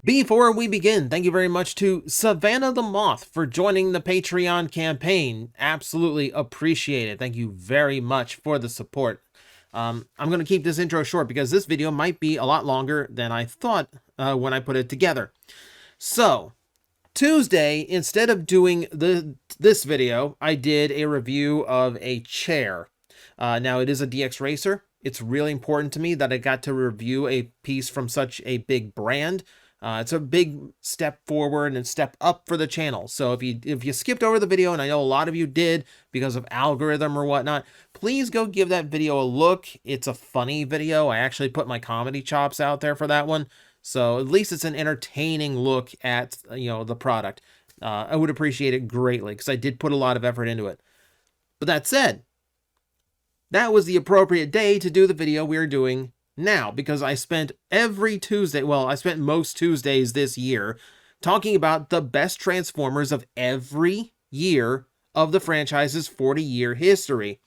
Before we begin, thank you very much to Savannah the Moth for joining the Patreon campaign. Absolutely appreciate it. Thank you very much for the support. I'm going to keep this intro short because this video might be a lot longer than I thought when I put it together. So, Tuesday, instead of doing this video, I did a review of a chair. Now, it is a DX Racer. It's really important to me that I got to review a piece from such a big brand. It's a big step forward and step up for the channel. So if you skipped over the video, and I know a lot of you did because of algorithm or whatnot, please go give that video a look. It's a funny video. I actually put my comedy chops out there for that one. So at least it's an entertaining look at, the product. I would appreciate it greatly because I did put a lot of effort into it. But that said, that was the appropriate day to do the video we are doing now, because I spent every Tuesday, I spent most Tuesdays this year talking about the best Transformers of every year of the franchise's 40-year history.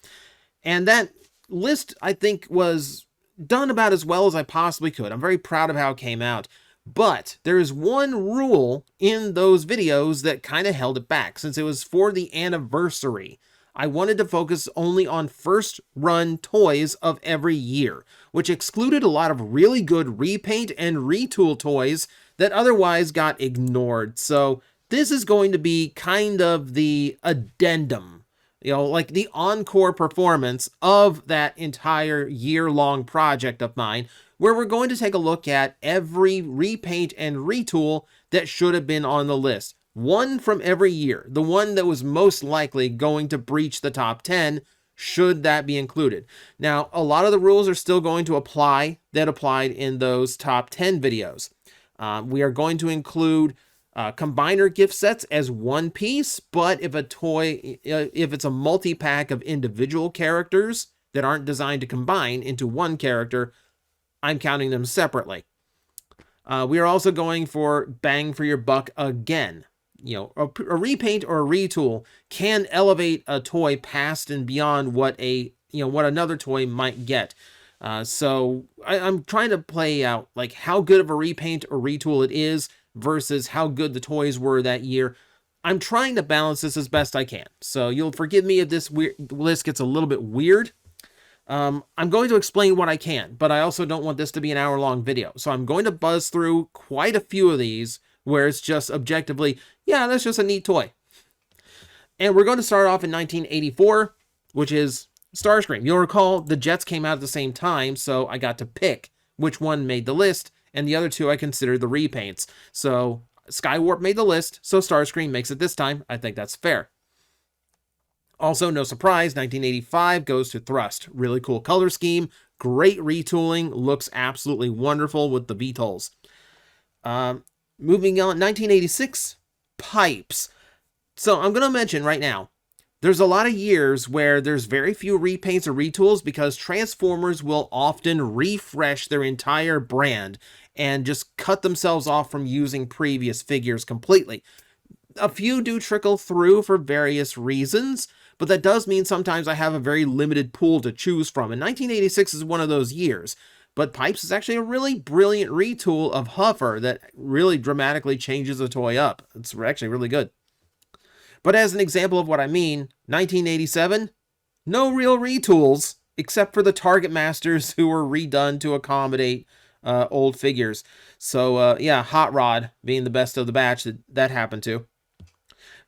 And that list, I think, was done about as well as I possibly could. I'm very proud of how it came out. But there is one rule in those videos that kind of held it back, since it was for the anniversary. I wanted to focus only on first run toys of every year, which excluded a lot of really good repaint and retool toys that otherwise got ignored. So this is going to be kind of the addendum, like the encore performance of that entire year-long project of mine, where we're going to take a look at every repaint and retool that should have been on the list. One from every year, the one that was most likely going to breach the top 10, should that be included. Now, a lot of the rules are still going to apply that applied in those top 10 videos. We are going to include combiner gift sets as one piece, but if it's a multi-pack of individual characters that aren't designed to combine into one character, I'm counting them separately. We are also going for bang for your buck again. A repaint or a retool can elevate a toy past and beyond what another toy might get. So I'm trying to play out like how good of a repaint or retool it is versus how good the toys were that year. I'm trying to balance this as best I can. So you'll forgive me if this list gets a little bit weird. I'm going to explain what I can, but I also don't want this to be an hour-long video. So I'm going to buzz through quite a few of these where it's just objectively, yeah, that's just a neat toy. And we're going to start off in 1984, which is Starscream. You'll recall the Jets came out at the same time, so I got to pick which one made the list, and the other two I considered the repaints. So Skywarp made the list, so Starscream makes it this time. I think that's fair. Also, no surprise, 1985 goes to Thrust. Really cool color scheme, great retooling, looks absolutely wonderful with the VTOLs. Moving on, 1986, Pipes. So I'm going to mention right now, there's a lot of years where there's very few repaints or retools because Transformers will often refresh their entire brand and just cut themselves off from using previous figures completely. A few do trickle through for various reasons, but that does mean sometimes I have a very limited pool to choose from, and 1986 is one of those years. But Pipes is actually a really brilliant retool of Huffer that really dramatically changes the toy up. It's actually really good. But as an example of what I mean, 1987, no real retools except for the Target Masters who were redone to accommodate old figures. So yeah, Hot Rod being the best of the batch that happened to.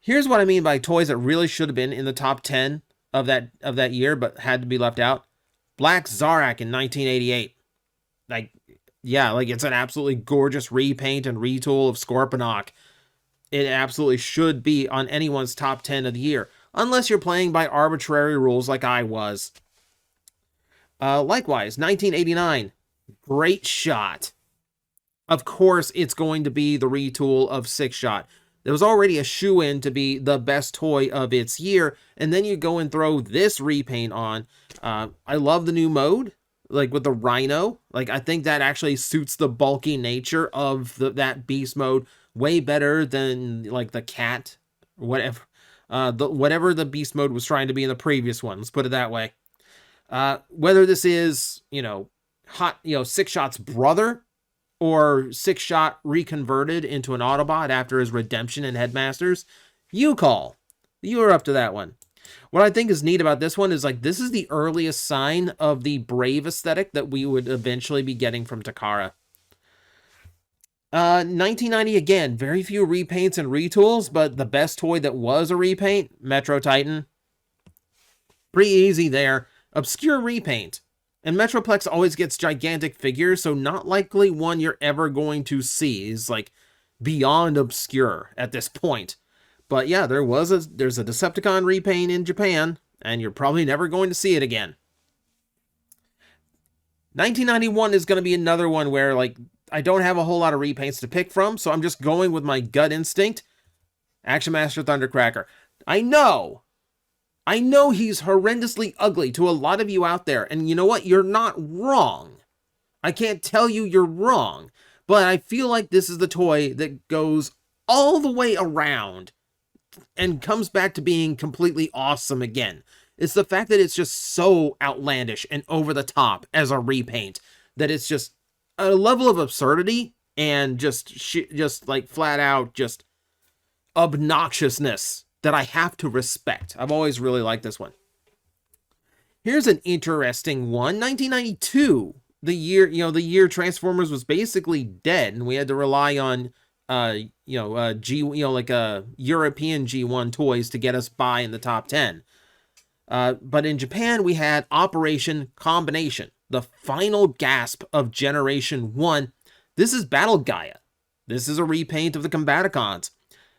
Here's what I mean by toys that really should have been in the top 10 of that year but had to be left out. Black Zarak in 1988. It's an absolutely gorgeous repaint and retool of Scorponok. It absolutely should be on anyone's top 10 of the year, unless you're playing by arbitrary rules like I was. Likewise, 1989, Great Shot. Of course, it's going to be the retool of Six Shot. There was already a shoe-in to be the best toy of its year, and then you go and throw this repaint on. I love the new mode. With the Rhino, I think that actually suits the bulky nature of that beast mode way better than the cat, whatever, whatever the beast mode was trying to be in the previous one. Let's put it that way. Whether this is Six Shot's brother or 6-shot reconverted into an Autobot after his redemption in Headmasters, you call. You are up to that one. What I think is neat about this one is, like, this is the earliest sign of the Brave aesthetic that we would eventually be getting from Takara. 1990, again, very few repaints and retools, but the best toy that was a repaint, Metro Titan. Pretty easy there. Obscure repaint. And Metroplex always gets gigantic figures, so not likely one you're ever going to see. Is like beyond obscure at this point. But yeah, there's a Decepticon repaint in Japan, and you're probably never going to see it again. 1991 is going to be another one where, like, I don't have a whole lot of repaints to pick from, so I'm just going with my gut instinct. Action Master Thundercracker. I know he's horrendously ugly to a lot of you out there, and you know what? You're not wrong. I can't tell you you're wrong, but I feel like this is the toy that goes all the way around and comes back to being completely awesome again. It's the fact that it's just so outlandish and over the top as a repaint that it's just a level of absurdity and just like flat out just obnoxiousness that I have to respect. I've always really liked this one. Here's an interesting one. 1992, the year Transformers was basically dead, and we had to rely on European G1 toys to get us by in the top 10. But in Japan, we had Operation Combination, the final gasp of Generation 1. This is Battle Gaia. This is a repaint of the Combaticons.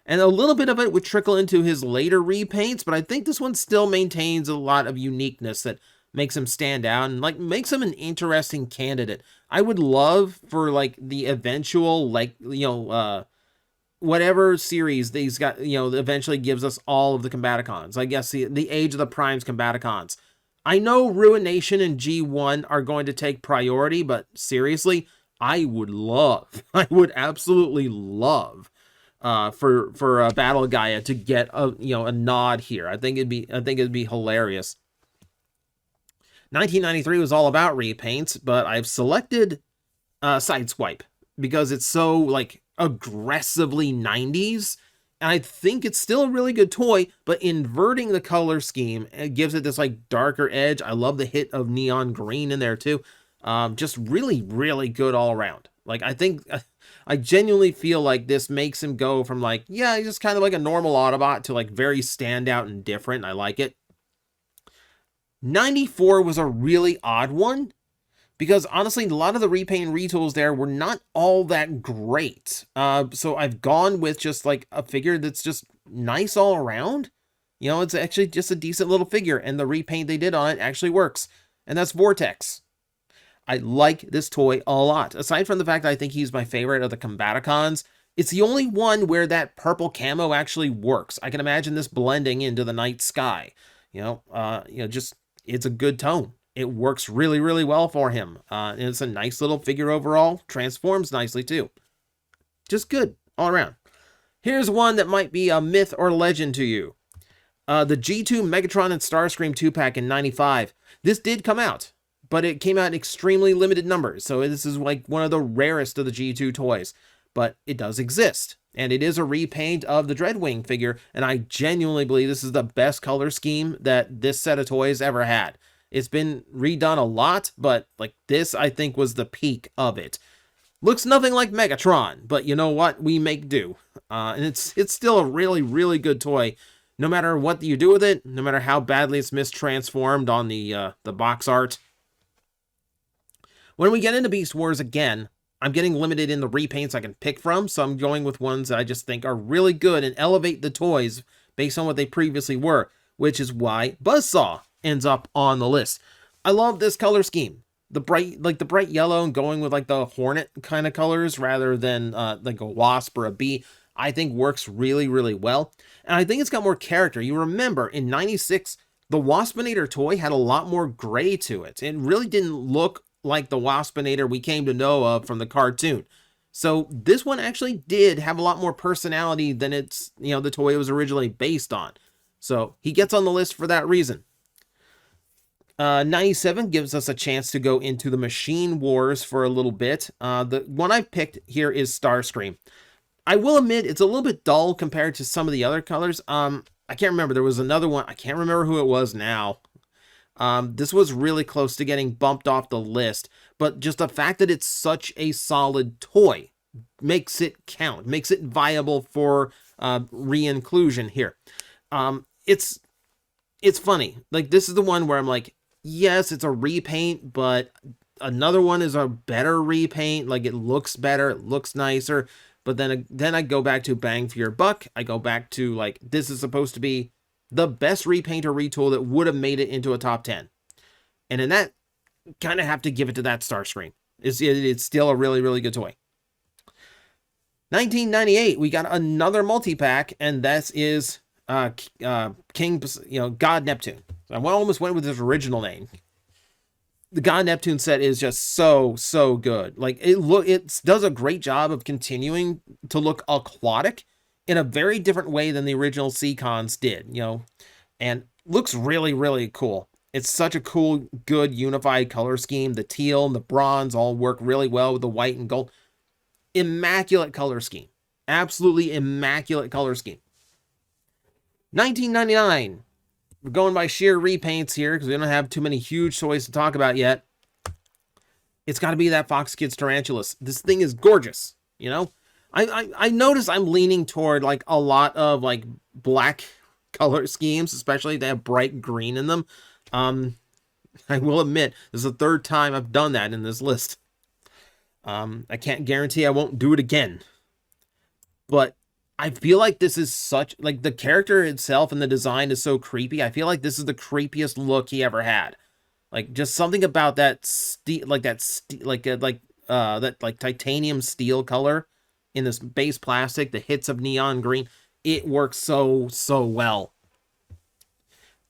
And a little bit of it would trickle into his later repaints, but I think this one still maintains a lot of uniqueness that makes him stand out and, like, makes him an interesting candidate. I would love for, like, the eventual, like, whatever series these got, eventually gives us all of the Combaticons. I guess the Age of the Primes Combaticons. I know Ruination and G1 are going to take priority, but seriously, I would absolutely love for Battle Gaia to get a nod here. I think it'd be hilarious. 1993 was all about repaints, but I've selected Sideswipe because it's so, like, aggressively 90s, and I think it's still a really good toy, but inverting the color scheme, it gives it this, like, darker edge. I love the hit of neon green in there too. Just really, really good all around. Like, I genuinely feel like this makes him go from, like, yeah, he's just kind of like a normal Autobot to, like, very standout and different. I like it. 94 was a really odd one because, honestly, a lot of the repaint retools there were not all that great. So I've gone with just, like, a figure that's just nice all around. It's actually just a decent little figure, and the repaint they did on it actually works, and that's Vortex. I like this toy a lot. Aside from the fact that I think he's my favorite of the Combaticons, it's the only one where that purple camo actually works. I can imagine this blending into the night sky. It's a good tone. It works really, really well for him. And it's a nice little figure overall. Transforms nicely too. Just good all around. Here's one that might be a myth or legend to you. The G2 Megatron and Starscream 2-pack in 95. This did come out, but it came out in extremely limited numbers. So this is like one of the rarest of the G2 toys, but it does exist. And it is a repaint of the Dreadwing figure, and I genuinely believe this is the best color scheme that this set of toys ever had. It's been redone a lot, but, like, this, I think, was the peak of it. Looks nothing like Megatron, but you know what? We make do. And it's still a really, really good toy, no matter what you do with it, no matter how badly it's mistransformed on the box art. When we get into Beast Wars again, I'm getting limited in the repaints I can pick from, so I'm going with ones that I just think are really good and elevate the toys based on what they previously were, which is why Buzzsaw ends up on the list. I love this color scheme. The bright yellow and going with, like, the Hornet kind of colors rather than like a Wasp or a Bee, I think works really, really well. And I think it's got more character. You remember, in 96, the Waspinator toy had a lot more gray to it. It really didn't look like the Waspinator we came to know of from the cartoon. So this one actually did have a lot more personality than it's, the toy it was originally based on. So he gets on the list for that reason. 97 gives us a chance to go into the Machine Wars for a little bit. The one I've picked here is Starscream. I will admit it's a little bit dull compared to some of the other colors. I can't remember. There was another one. I can't remember who it was now. This was really close to getting bumped off the list, but just the fact that it's such a solid toy makes it count, makes it viable for re-inclusion here. It's funny. Like, this is the one where I'm like, yes, it's a repaint, but another one is a better repaint. Like, it looks better, it looks nicer. But then I go back to bang for your buck. I go back to, like, this is supposed to be the best repaint or retool that would have made it into a top 10. And in that, kind of have to give it to that Starscream. It's still a really, really good toy. 1998, we got another multi-pack, and that is King, God Neptune. I almost went with his original name. The God Neptune set is just so good. Like, it does a great job of continuing to look aquatic in a very different way than the original Seacons did, and looks really, really cool. It's such a cool, good, unified color scheme. The teal and the bronze all work really well with the white and gold. Immaculate color scheme. Absolutely immaculate color scheme. 1999. We're going by sheer repaints here because we don't have too many huge toys to talk about yet. It's got to be that Fox Kids Tarantulas. This thing is gorgeous, I notice I'm leaning toward, like, a lot of, like, black color schemes, especially if they have bright green in them. I will admit, this is the third time I've done that in this list. I can't guarantee I won't do it again. But I feel like this is such, like, the character itself and the design is so creepy. I feel like this is the creepiest look he ever had. Like, just something about that titanium steel color in this base plastic, the hits of neon green, it works so well.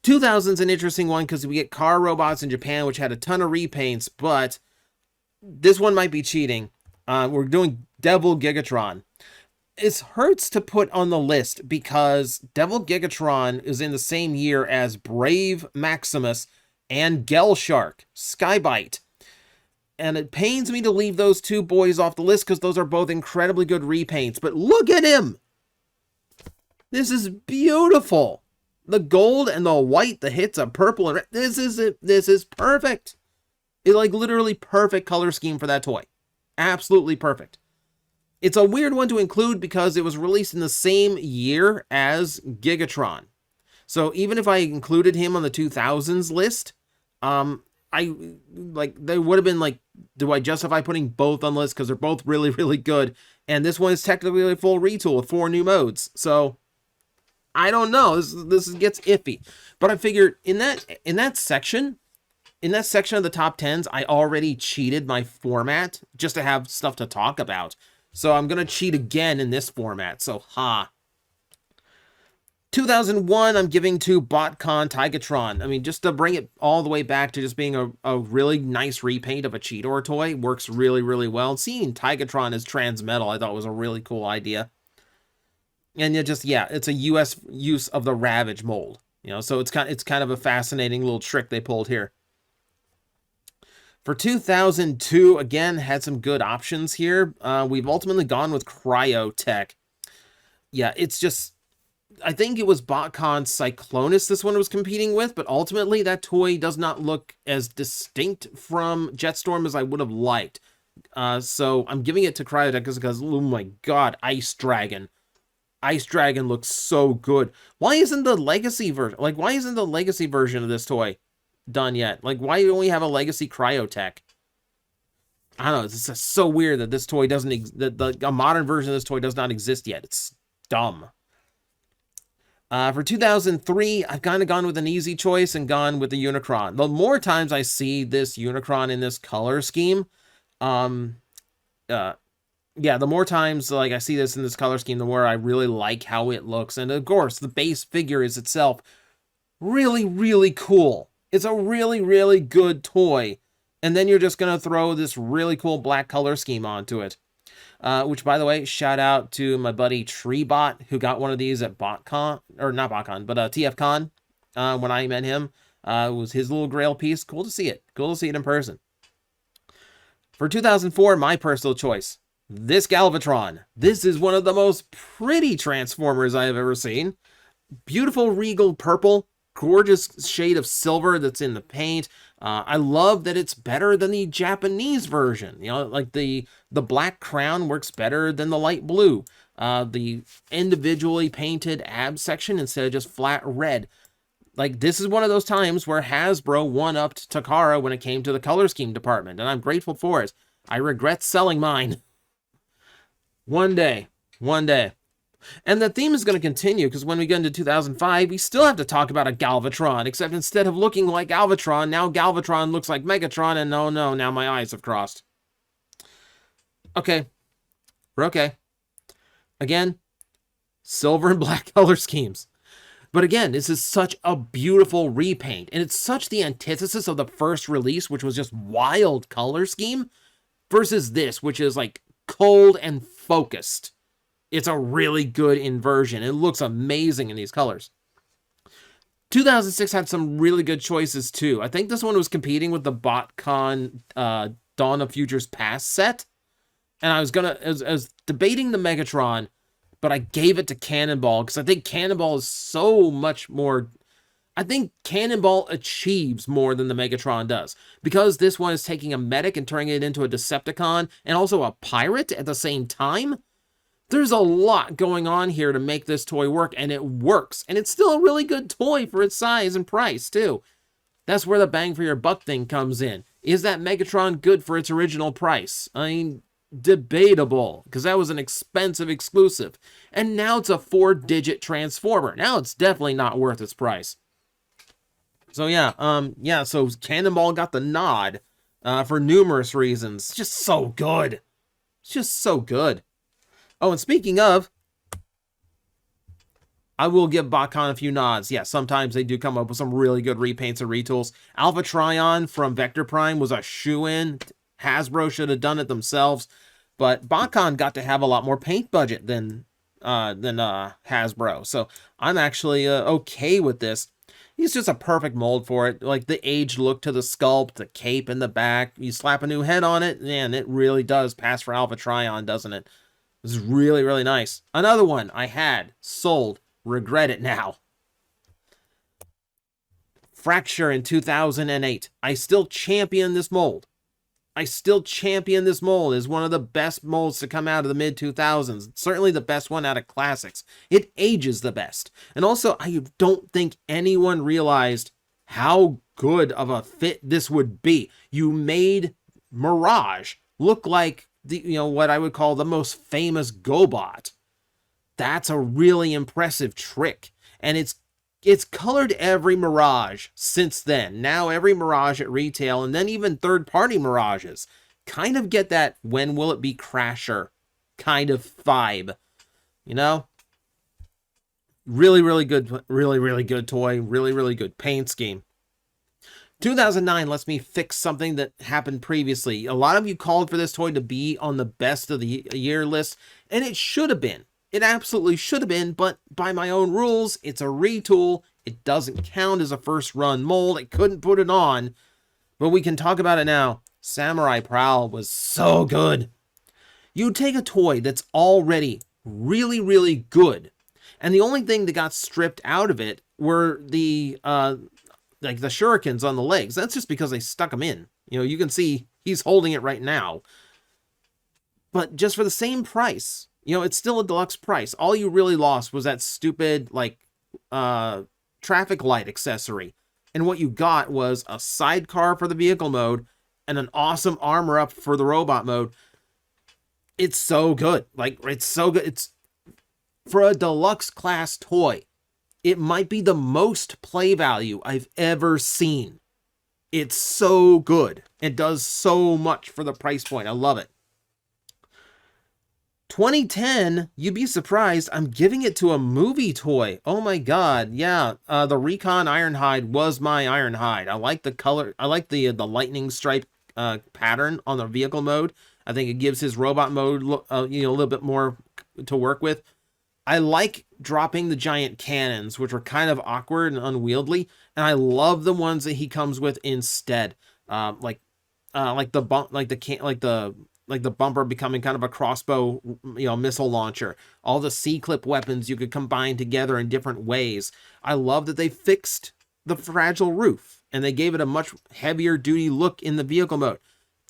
2000's an interesting one because we get Car Robots in Japan, which had a ton of repaints, but this one might be cheating. We're doing Devil Gigatron. It hurts to put on the list because Devil Gigatron is in the same year as Brave Maximus and Gel Shark Skybite. And it pains me to leave those two boys off the list because those are both incredibly good repaints. But look at him! This is beautiful! The gold and the white, the hits of purple and red. This is it. This is perfect. It's like literally perfect color scheme for that toy. Absolutely perfect. It's a weird one to include because it was released in the same year as Gigatron. So even if I included him on the 2000s list, they would have been like, do I justify putting both on the list because they're both really, really good? And this one is technically a full retool with 4 new modes. So I don't know. This gets iffy. But I figured in that section of the top 10s, I already cheated my format just to have stuff to talk about. So I'm going to cheat again in this format. So, 2001, I'm giving to BotCon Tigatron. I mean, just to bring it all the way back to just being a really nice repaint of a Cheetor toy. Works really, really well. Seeing Tigatron as Transmetal, I thought was a really cool idea. And it's a US use of the Ravage mold. So it's kind of a fascinating little trick they pulled here. For 2002, again, had some good options here. We've ultimately gone with Cryotech. Yeah, it's just, I think it was BotCon Cyclonus this one was competing with, but ultimately that toy does not look as distinct from Jetstorm as I would have liked. So I'm giving it to Cryotech because, oh my god, Ice Dragon. Ice Dragon looks so good. Why isn't the legacy version, of this toy done yet? Like, why don't we have a legacy Cryotech? I don't know. It's just so weird that this toy doesn't a modern version of this toy does not exist yet. It's dumb. For 2003, I've kind of gone with an easy choice and gone with the Unicron. The more times I see this Unicron in this color scheme, the more times like I see this in this color scheme, the more I really like how it looks. And of course, the base figure is itself really, really cool. It's a really, really good toy. And then you're just going to throw this really cool black color scheme onto it. Which, by the way, shout out to my buddy Treebot, who got one of these at BotCon, or not BotCon, but TFCon, when I met him. It was his little grail piece. Cool to see it. Cool to see it in person. For 2004, my personal choice, this Galvatron. This is one of the most pretty Transformers I have ever seen. Beautiful regal purple, gorgeous shade of silver that's in the paint. I love that it's better than the Japanese version. You know, like the black crown works better than the light blue. The individually painted ab section instead of just flat red. Like, this is one of those times where Hasbro one-upped Takara when it came to the color scheme department, and I'm grateful for it. I regret selling mine. One day. And the theme is going to continue, because when we get into 2005, we still have to talk about a Galvatron, except instead of looking like Galvatron, now Galvatron looks like Megatron, and no, now my eyes have crossed. Okay. We're okay. Again, silver and black color schemes. But again, this is such a beautiful repaint, and it's such the antithesis of the first release, which was just wild color scheme, versus this, which is like cold and focused. It's a really good inversion. It looks amazing in these colors. 2006 had some really good choices too. I think this one was competing with the BotCon Dawn of Futures Past set. And I was debating the Megatron, but I gave it to Cannonball because I think Cannonball is so much more... I think Cannonball achieves more than the Megatron does. Because this one is taking a medic and turning it into a Decepticon and also a pirate at the same time. There's a lot going on here to make this toy work, and it works. And it's still a really good toy for its size and price, too. That's where the bang for your buck thing comes in. Is that Megatron good for its original price? I mean, debatable, because that was an expensive exclusive. And now it's a 4-digit Transformer. Now it's definitely not worth its price. So so Cannonball got the nod for numerous reasons. It's just so good. It's just so good. Oh, and speaking of, I will give BotCon a few nods. Yeah, sometimes they do come up with some really good repaints and retools. Alpha Trion from Vector Prime was a shoo-in. Hasbro should have done it themselves. But BotCon got to have a lot more paint budget than Hasbro. So I'm actually okay with this. He's just a perfect mold for it. Like the aged look to the sculpt, the cape in the back. You slap a new head on it, and it really does pass for Alpha Trion, doesn't it? This is really, really nice. Another one I had, sold, regret it now. Fracture in 2008. I still champion this mold. It's one of the best molds to come out of the mid-2000s. Certainly the best one out of classics. It ages the best. And also, I don't think anyone realized how good of a fit this would be. You made Mirage look like what I would call the most famous GoBot. That's a really impressive trick. And it's colored every Mirage since then. Now every Mirage at retail, and then even third-party Mirages, kind of get that when will it be Crasher kind of vibe. You know? Really, really good, really good toy. Really, really good paint scheme. 2009 lets me fix something that happened previously. A lot of you called for this toy to be on the best of the year list, and it should have been. It absolutely should have been, but by my own rules, it's a retool. It doesn't count as a first run mold. I couldn't put it on, but we can talk about it now. Samurai Prowl was so good. You take a toy that's already really, really good, and the only thing that got stripped out of it were the shurikens on the legs. That's just because they stuck them in. You can see he's holding it right now. But just for the same price, it's still a deluxe price. All you really lost was that stupid, traffic light accessory. And what you got was a sidecar for the vehicle mode and an awesome armor up for the robot mode. It's so good. It's so good. It's for a deluxe class toy. It might be the most play value I've ever seen. It's so good. It does so much for the price point. I love it. 2010, you'd be surprised, I'm giving it to a movie toy. Oh my god, yeah. The Recon Ironhide was my Ironhide. I like the color. I like the lightning stripe pattern on the vehicle mode. I think it gives his robot mode a little bit more to work with. I like dropping the giant cannons, which are kind of awkward and unwieldy, and I love the ones that he comes with instead. Like the bump, like the bumper becoming kind of a crossbow, missile launcher. All the C-clip weapons you could combine together in different ways. I love that they fixed the fragile roof and they gave it a much heavier duty look in the vehicle mode.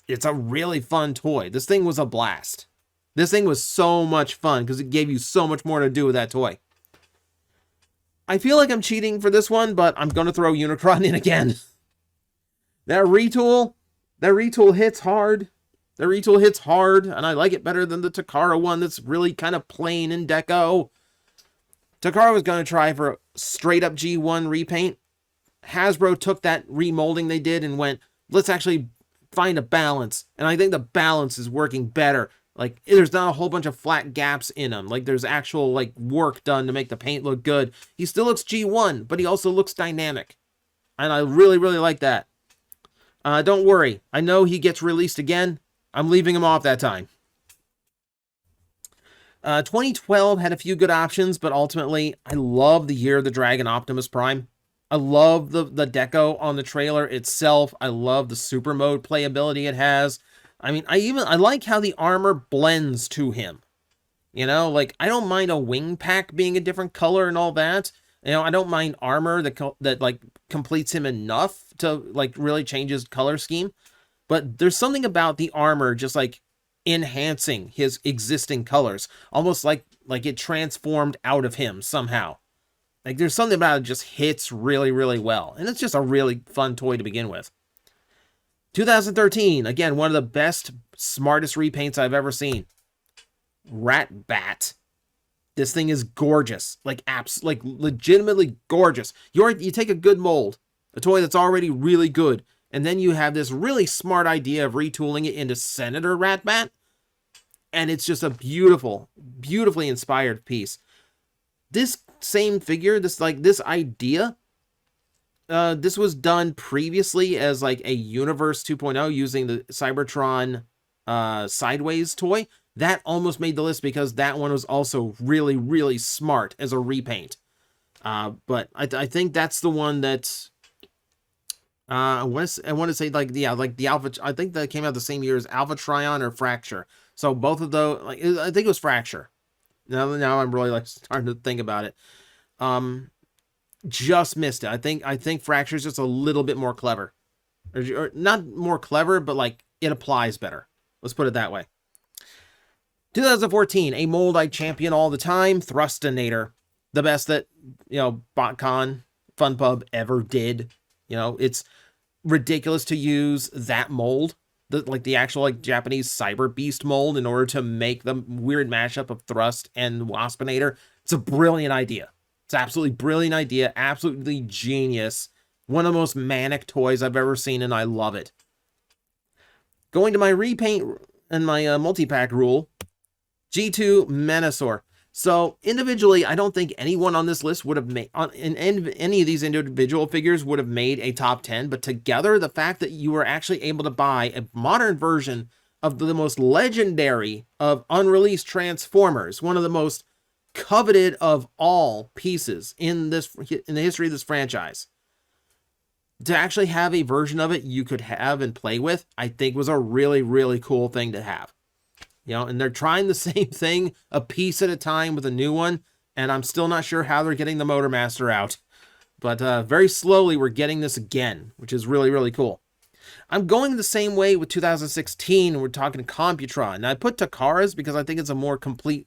It's a really fun toy. This thing was a blast. This thing was so much fun because it gave you so much more to do with that toy. I feel like I'm cheating for this one, but I'm going to throw Unicron in again. That retool hits hard. The retool hits hard, and I like it better than the Takara one that's really kind of plain in deco. Takara was going to try for a straight-up G1 repaint. Hasbro took that remolding they did and went, let's actually find a balance. And I think the balance is working better. Like, there's not a whole bunch of flat gaps in him. Like, there's actual, like, work done to make the paint look good. He still looks G1, but he also looks dynamic. And I really, really like that. Don't worry. I know he gets released again. I'm leaving him off that time. 2012 had a few good options, but ultimately, I love the Year of the Dragon Optimus Prime. I love the deco on the trailer itself. I love the super mode playability it has. I mean, I like how the armor blends to him. You know, like, I don't mind a wing pack being a different color and all that. You know, I don't mind armor that like completes him enough to like really change his color scheme. But there's something about the armor just like enhancing his existing colors, almost like it transformed out of him somehow. Like, there's something about it just hits really, really well. And it's just a really fun toy to begin with. 2013, again, one of the best, smartest repaints I've ever seen. Rat Bat. This thing is gorgeous. Like, legitimately gorgeous. You take a good mold, a toy that's already really good, and then you have this really smart idea of retooling it into Senator Rat Bat. And it's just a beautiful, beautifully inspired piece. This same figure, this idea, this was done previously as like a Universe 2.0 using the Cybertron Sideways toy. That almost made the list because that one was also really, really smart as a repaint. But I think that's the one that I want to say like the Alpha. I think that came out the same year as Alpha Trion or Fracture. So both of those, like, I think it was Fracture. Now I'm really like starting to think about it. Just missed it. I think Fracture is just a little bit more clever, or not more clever, but like it applies better. Let's put it that way. 2014, a mold I champion all the time, Thrustinator, the best that BotCon FunPub ever did. It's ridiculous to use that mold, the actual like Japanese Cyber Beast mold, in order to make the weird mashup of Thrust and Waspinator. It's a brilliant idea. It's absolutely brilliant idea, absolutely genius. One of the most manic toys I've ever seen, and I love it. Going to my repaint and my multi-pack rule, G2 Menasor. So individually, I don't think anyone on this list would have made, in any of these individual figures would have made a top 10, but together, the fact that you were actually able to buy a modern version of the most legendary of unreleased Transformers, one of the most coveted of all pieces in the history of this franchise, to actually have a version of it you could have and play with, I think was a really, really cool thing to have. And they're trying the same thing a piece at a time with a new one, and I'm still not sure how they're getting the Motormaster out. But very slowly we're getting this again, which is really, really cool. I'm going the same way with 2016. We're talking Computron. Now, I put Takara's because I think it's a more complete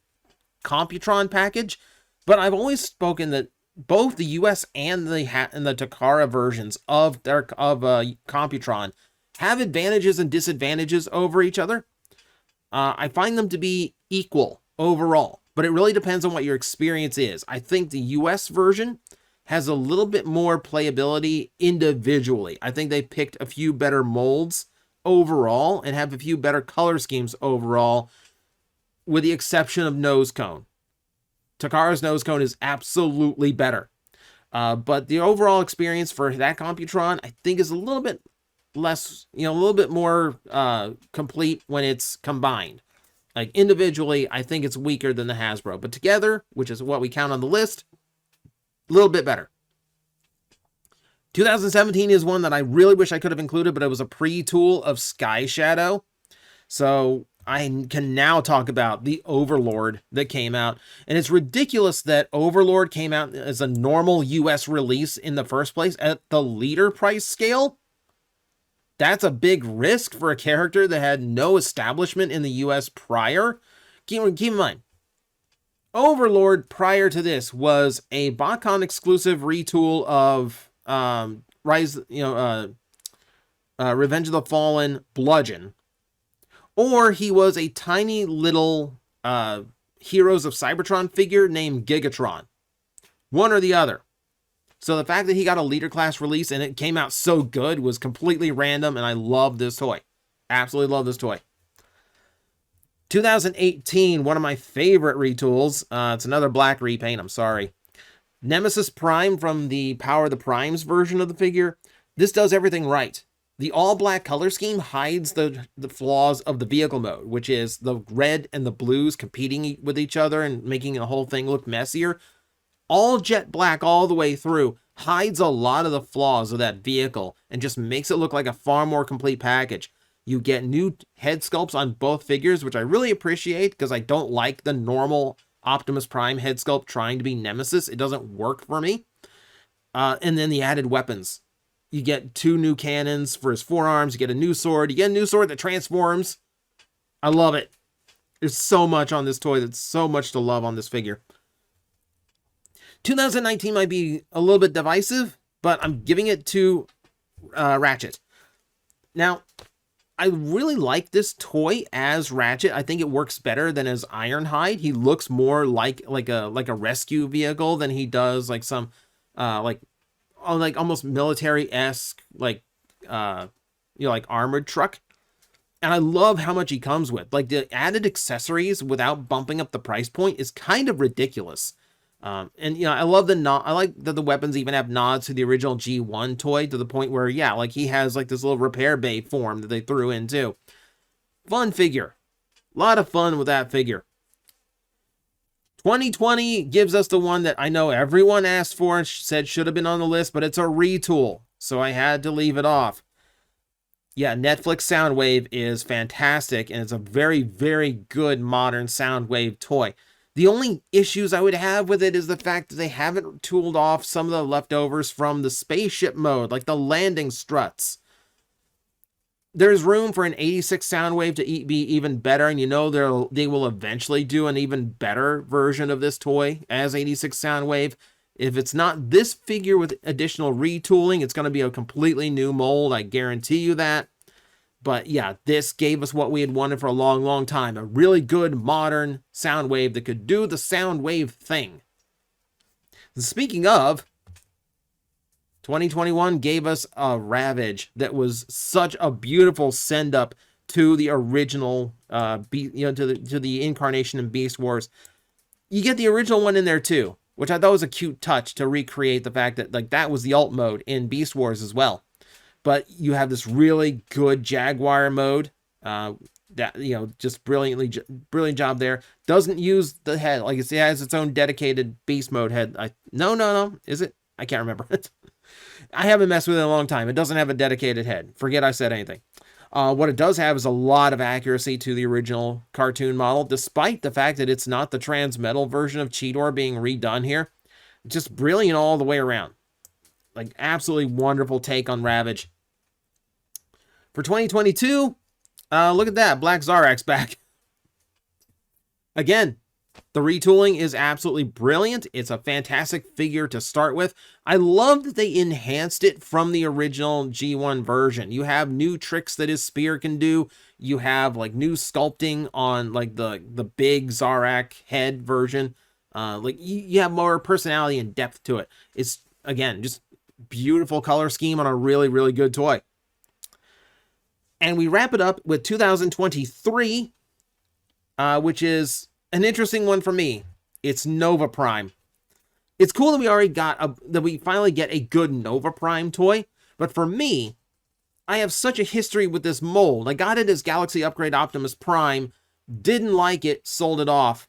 Computron package, but I've always spoken that both the US and the Takara versions of Computron have advantages and disadvantages over each other. I find them to be equal overall, but it really depends on what your experience is. I think the US version has a little bit more playability individually. I think they picked a few better molds overall and have a few better color schemes overall, with the exception of Nose Cone. Takara's Nose Cone is absolutely better. But the overall experience for that Computron, I think, is a little bit less, a little bit more complete when it's combined. Like, individually, I think it's weaker than the Hasbro. But together, which is what we count on the list, a little bit better. 2017 is one that I really wish I could have included, but it was a pre-tool of Sky Shadow. So I can now talk about the Overlord that came out. And it's ridiculous that Overlord came out as a normal US release in the first place at the leader price scale. That's a big risk for a character that had no establishment in the US prior. Keep in mind, Overlord prior to this was a BotCon exclusive retool of Revenge of the Fallen Bludgeon. Or he was a tiny little Heroes of Cybertron figure named Gigatron. One or the other. So the fact that he got a leader class release and it came out so good was completely random, and I love this toy. Absolutely love this toy. 2018, one of my favorite retools. It's another black repaint, I'm sorry. Nemesis Prime from the Power of the Primes version of the figure. This does everything right. The all-black color scheme hides the flaws of the vehicle mode, which is the red and the blues competing with each other and making the whole thing look messier. All jet black all the way through hides a lot of the flaws of that vehicle and just makes it look like a far more complete package. You get new head sculpts on both figures, which I really appreciate because I don't like the normal Optimus Prime head sculpt trying to be Nemesis. It doesn't work for me. And then the added weapons. You get 2 new cannons for his forearms. You get a new sword. You get a new sword that transforms. I love it. There's so much on this toy. That's so much to love on this figure. 2019 might be a little bit divisive, but I'm giving it to Ratchet. Now, I really like this toy as Ratchet. I think it works better than as Ironhide. He looks more like a rescue vehicle than he does like some like almost military-esque like armored truck. And I love how much he comes with. Like, the added accessories without bumping up the price point is kind of ridiculous. And I love I like that the weapons even have nods to the original G1 toy, to the point where, yeah, like he has like this little repair bay form that they threw in too. Fun figure. A lot of fun with that figure. 2020 gives us the one that I know everyone asked for and said should have been on the list, but it's a retool, so I had to leave it off. Yeah, Netflix Soundwave is fantastic, and it's a very, very good modern Soundwave toy. The only issues I would have with it is the fact that they haven't tooled off some of the leftovers from the spaceship mode, like the landing struts. There's room for an 86 Soundwave to be even better, and they will eventually do an even better version of this toy as 86 Soundwave. If it's not this figure with additional retooling, it's going to be a completely new mold, I guarantee you that. But yeah, this gave us what we had wanted for a long, long time. A really good modern Soundwave that could do the Soundwave thing. And speaking of, 2021 gave us a Ravage that was such a beautiful send-up to the original, to the incarnation in Beast Wars. You get the original one in there too, which I thought was a cute touch to recreate the fact that that was the alt mode in Beast Wars as well. But you have this really good Jaguar mode that, just brilliant job there. Doesn't use the head. Like, it has its own dedicated beast mode head. No. Is it? I can't remember. I haven't messed with it in a long time. It doesn't have a dedicated head. Forget I said anything. What it does have is a lot of accuracy to the original cartoon model, despite the fact that it's not the Transmetal version of Cheetor being redone here. Just brilliant all the way around. Like, absolutely wonderful take on Ravage. For 2022, look at that. Black Zarak's back. Again, the retooling is absolutely brilliant. It's a fantastic figure to start with. I love that they enhanced it from the original G1 version. You have new tricks that his spear can do. You have like new sculpting on like the big Zarak head version. You have more personality and depth to it. It's, again, just beautiful color scheme on a really, really good toy. And we wrap it up with 2023, which is an interesting one for me. It's Nova Prime. It's cool that we already that we finally get a good Nova Prime toy, but for me, I have such a history with this mold. I got it as Galaxy Upgrade Optimus Prime Didn't like it, sold it off.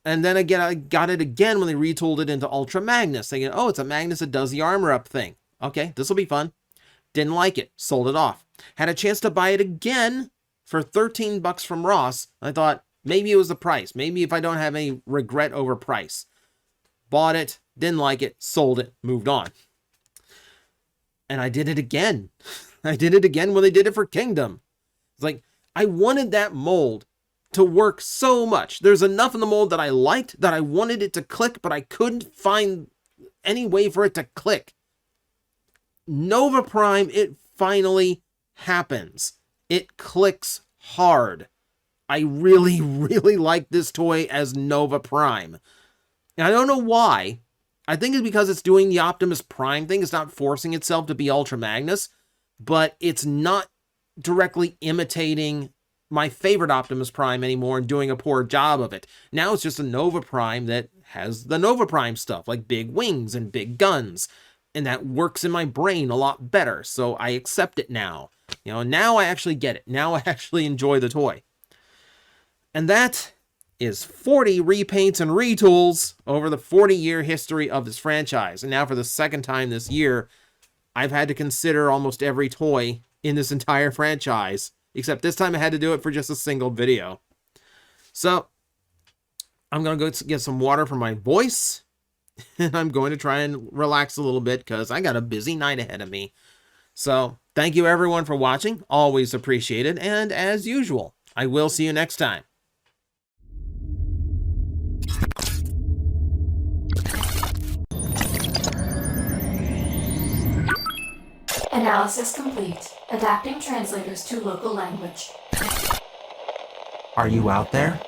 And then again, I got it again when they retooled it into Ultra Magnus, thinking, oh, it's a Magnus that does the armor up thing. Okay, this will be fun. Didn't like it, sold it off. Had a chance to buy it again for 13 bucks from Ross. I thought maybe it was the price. Maybe if I don't have any regret over price. Bought it, didn't like it, sold it, moved on. And I did it again. I did it again when they did it for Kingdom. It's like, I wanted that mold to work so much. There's enough in the mold that I liked that I wanted it to click, but I couldn't find any way for it to click. Nova Prime, it finally happens. It clicks hard. I really, really like this toy as Nova Prime. And I don't know why. I think it's because it's doing the Optimus Prime thing. It's not forcing itself to be Ultra Magnus, but it's not directly imitating my favorite Optimus Prime anymore and doing a poor job of it. Now it's just a Nova Prime that has the Nova Prime stuff, like big wings and big guns, and that works in my brain a lot better, so I accept it now. You know, now I actually get it. Now I actually enjoy the toy. And that is 40 repaints and retools over the 40-year history of this franchise. And now for the second time this year, I've had to consider almost every toy in this entire franchise, except this time I had to do it for just a single video. So I'm going to go get some water for my voice, and I'm going to try and relax a little bit because I got a busy night ahead of me. So thank you everyone for watching. Always appreciated. And as usual, I will see you next time. Analysis complete. Adapting translators to local language. Are you out there?